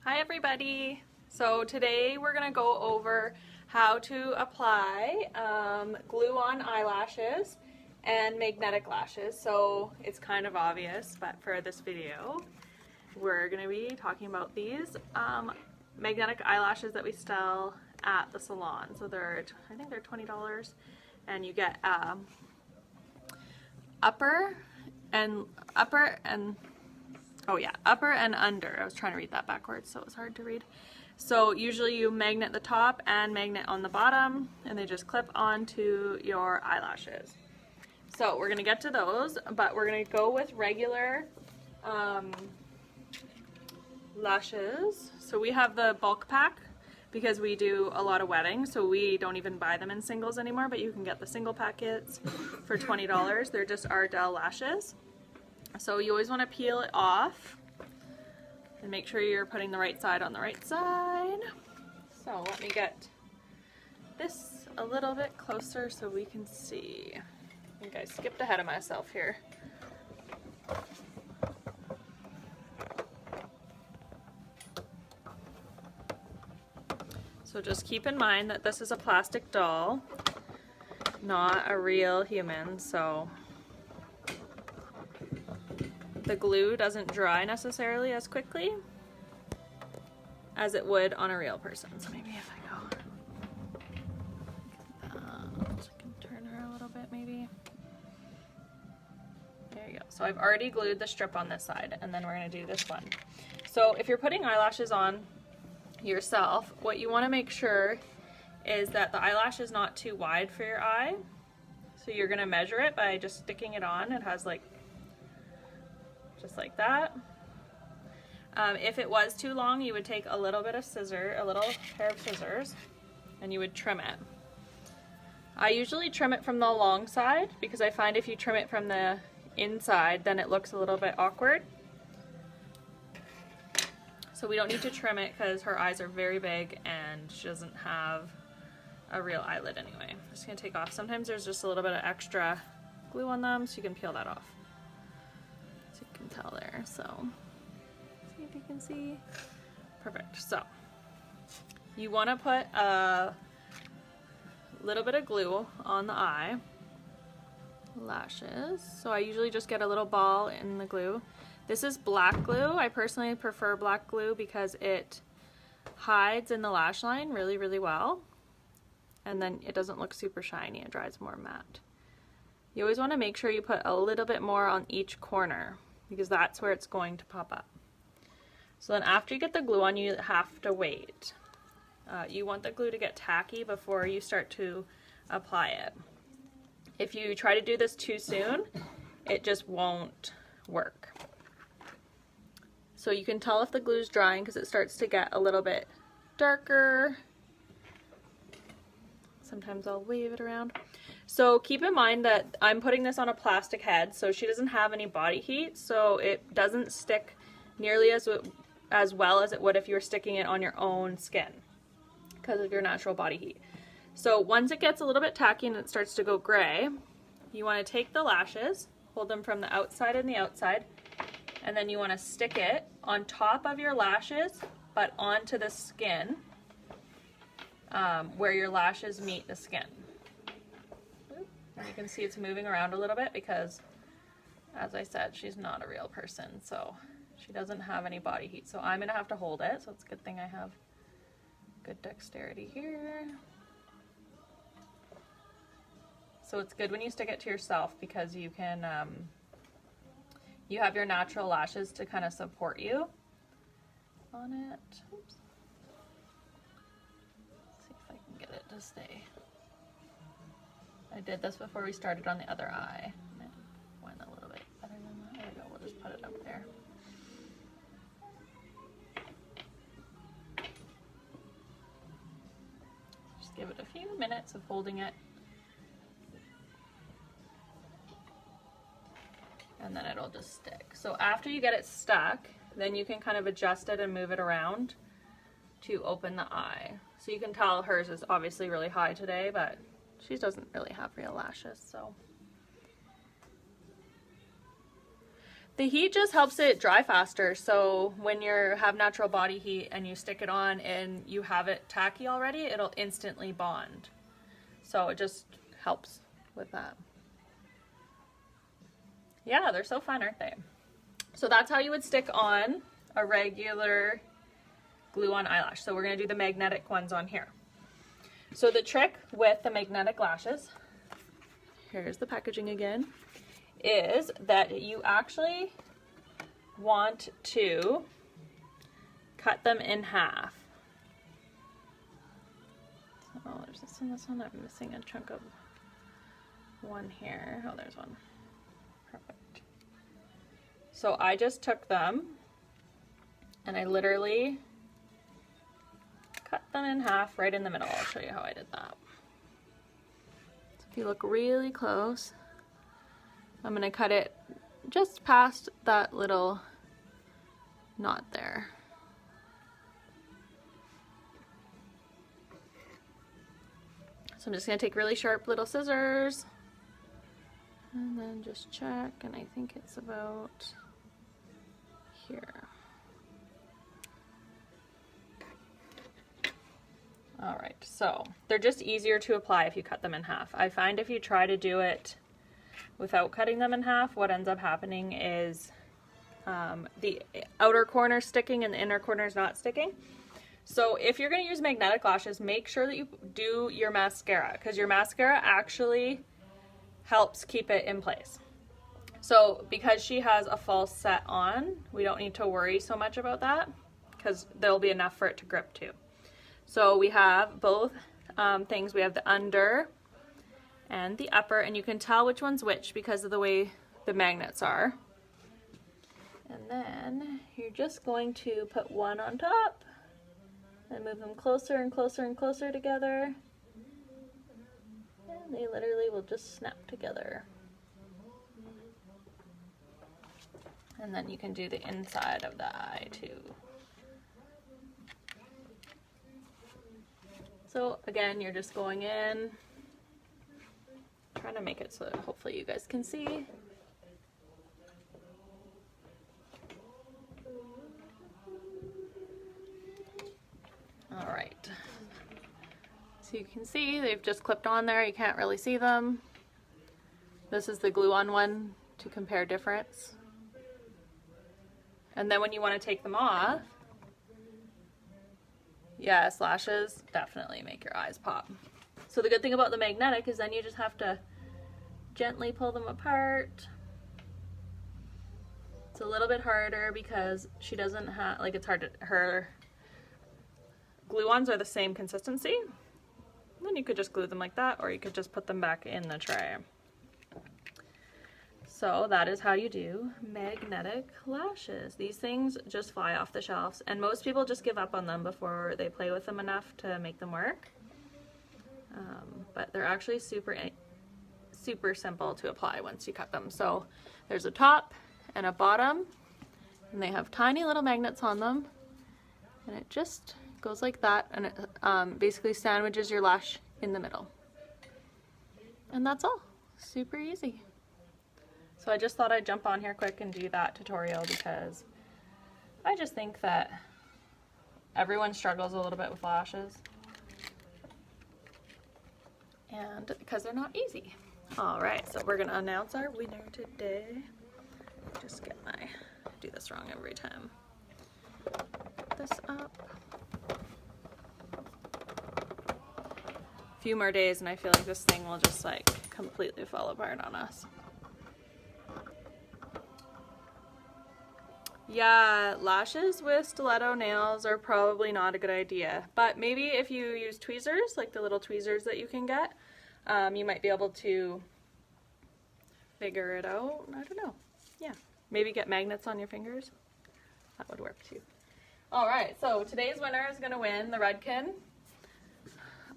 Hi everybody! So today we're going to go over how to apply glue-on eyelashes and magnetic lashes. So it's kind of obvious, but for this video we're going to be talking about these magnetic eyelashes that we sell at the salon. So I think they're $20, and you get upper and under. I was trying to read that backwards, so it was hard to read. So usually you magnet the top and magnet on the bottom, and they just clip onto your eyelashes. So we're gonna get to those, but we're gonna go with regular lashes. So we have the bulk pack because we do a lot of weddings, so we don't even buy them in singles anymore, but you can get the single packets for $20. They're just Ardell lashes. So you always want to peel it off and make sure you're putting the right side on the right side. So let me get this a little bit closer so we can see. I think I skipped ahead of myself here. So just keep in mind that this is a plastic doll, not a real human, so the glue doesn't dry necessarily as quickly as it would on a real person. So maybe if I go, so I can turn her a little bit maybe. There you go. So I've already glued the strip on this side, and then we're going to do this one. So if you're putting eyelashes on yourself, what you want to make sure is that the eyelash is not too wide for your eye. So you're going to measure it by just sticking it on. It has like just like that. If it was too long, you would take a little bit of a little pair of scissors, and you would trim it. I usually trim it from the long side because I find if you trim it from the inside, then it looks a little bit awkward. So we don't need to trim it because her eyes are very big and she doesn't have a real eyelid anyway. I'm just gonna take off. Sometimes there's just a little bit of extra glue on them, so you can peel that off. So you can tell there, so see if you can see. Perfect. So you want to put a little bit of glue on the eye lashes. So I usually just get a little ball in the glue. This is black glue. I personally prefer black glue because it hides in the lash line really, really well. And then it doesn't look super shiny. It dries more matte. You always want to make sure you put a little bit more on each corner because that's where it's going to pop up. So then after you get the glue on, you have to wait. You want the glue to get tacky before you start to apply it. If you try to do this too soon, it just won't work. So you can tell if the glue's drying because it starts to get a little bit darker. Sometimes I'll wave it around. So keep in mind that I'm putting this on a plastic head, so she doesn't have any body heat, so it doesn't stick nearly as well as it would if you were sticking it on your own skin because of your natural body heat. So once it gets a little bit tacky and it starts to go gray, you want to take the lashes, hold them from the outside and the outside, and then you want to stick it on top of your lashes but onto the skin where your lashes meet the skin. And you can see it's moving around a little bit because, as I said, she's not a real person, so she doesn't have any body heat. So I'm going to have to hold it, so it's a good thing I have good dexterity here. So it's good when you stick it to yourself because you can, you have your natural lashes to kind of support you on it. Oops. Let's see if I can get it to stay. I did this before we started on the other eye. It went a little bit better than that. There we go, we'll just put it up there. Just give it a few minutes of holding it. And then it'll just stick. So after you get it stuck, then you can kind of adjust it and move it around to open the eye. So you can tell hers is obviously really high today, but she doesn't really have real lashes, so The heat just helps it dry faster. So when you have natural body heat and you stick it on and you have it tacky already, it'll instantly bond. So it just helps with that. Yeah, they're so fun, aren't they? So that's how you would stick on a regular glue-on eyelash. So we're going to do the magnetic ones on here. So the trick with the magnetic lashes, here's the packaging again, is that you actually want to cut them in half. Oh, there's this one, I'm missing a chunk of one here. Oh, there's one. Perfect. So I just took them and I literally cut them in half right in the middle. I'll show you how I did that. So if you look really close, I'm going to cut it just past that little knot there. So I'm just going to take really sharp little scissors and then just check, and I think it's about here. All right, so they're just easier to apply if you cut them in half. I find if you try to do it without cutting them in half, what ends up happening is the outer corner sticking and the inner corner is not sticking. So if you're going to use magnetic lashes, make sure that you do your mascara, because your mascara actually helps keep it in place. So because she has a false set on, we don't need to worry so much about that, because there'll be enough for it to grip too. So we have both things. We have the under and the upper, and you can tell which one's which because of the way the magnets are. And then you're just going to put one on top and move them closer and closer and closer together. And they literally will just snap together. And then you can do the inside of the eye too. So again, you're just going in, trying to make it so that hopefully you guys can see. All right, so you can see they've just clipped on there. You can't really see them. This is the glue-on one to compare difference. And then when you want to take them off, yes, lashes definitely make your eyes pop. So the good thing about the magnetic is then you just have to gently pull them apart. It's a little bit harder because she doesn't have, like, it's hard to, her glue-ons are the same consistency. Then you could just glue them like that, or you could just put them back in the tray. So that is how you do magnetic lashes. These things just fly off the shelves, and most people just give up on them before they play with them enough to make them work. But they're actually super simple to apply once you cut them. So there's a top and a bottom, and they have tiny little magnets on them, and it just goes like that, and it basically sandwiches your lash in the middle. And that's all. Super easy. So I just thought I'd jump on here quick and do that tutorial because I just think that everyone struggles a little bit with lashes, and because they're not easy. All right, so we're gonna announce our winner today. Just get my, do this wrong every time. Put this up. A few more days and I feel like this thing will just like completely fall apart on us. Yeah, lashes with stiletto nails are probably not a good idea, but maybe if you use tweezers, like the little tweezers that you can get, you might be able to figure it out. I don't know. Yeah, maybe get magnets on your fingers. That would work too. All right, so today's winner is going to win the Redken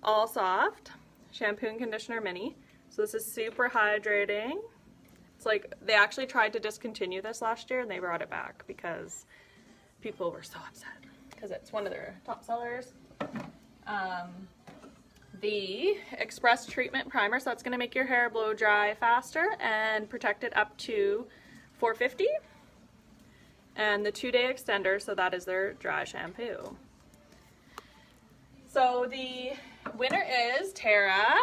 All Soft Shampoo and Conditioner Mini. So this is super hydrating. It's like they actually tried to discontinue this last year and they brought it back because people were so upset because it's one of their top sellers. The Express Treatment Primer, so that's going to make your hair blow dry faster and protect it up to 450. and the 2-day extender, so that is their dry shampoo. So the winner is Tara.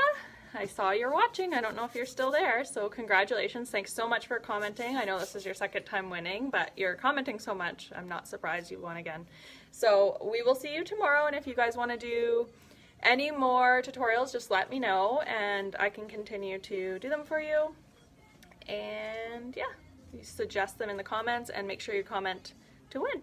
I saw you're watching. I don't know if you're still there, so congratulations. Thanks so much for commenting. I know this is your second time winning, but you're commenting so much, I'm not surprised you won again. So we will see you tomorrow, and if you guys want to do any more tutorials, just let me know, and I can continue to do them for you. And yeah, you suggest them in the comments, and make sure you comment to win.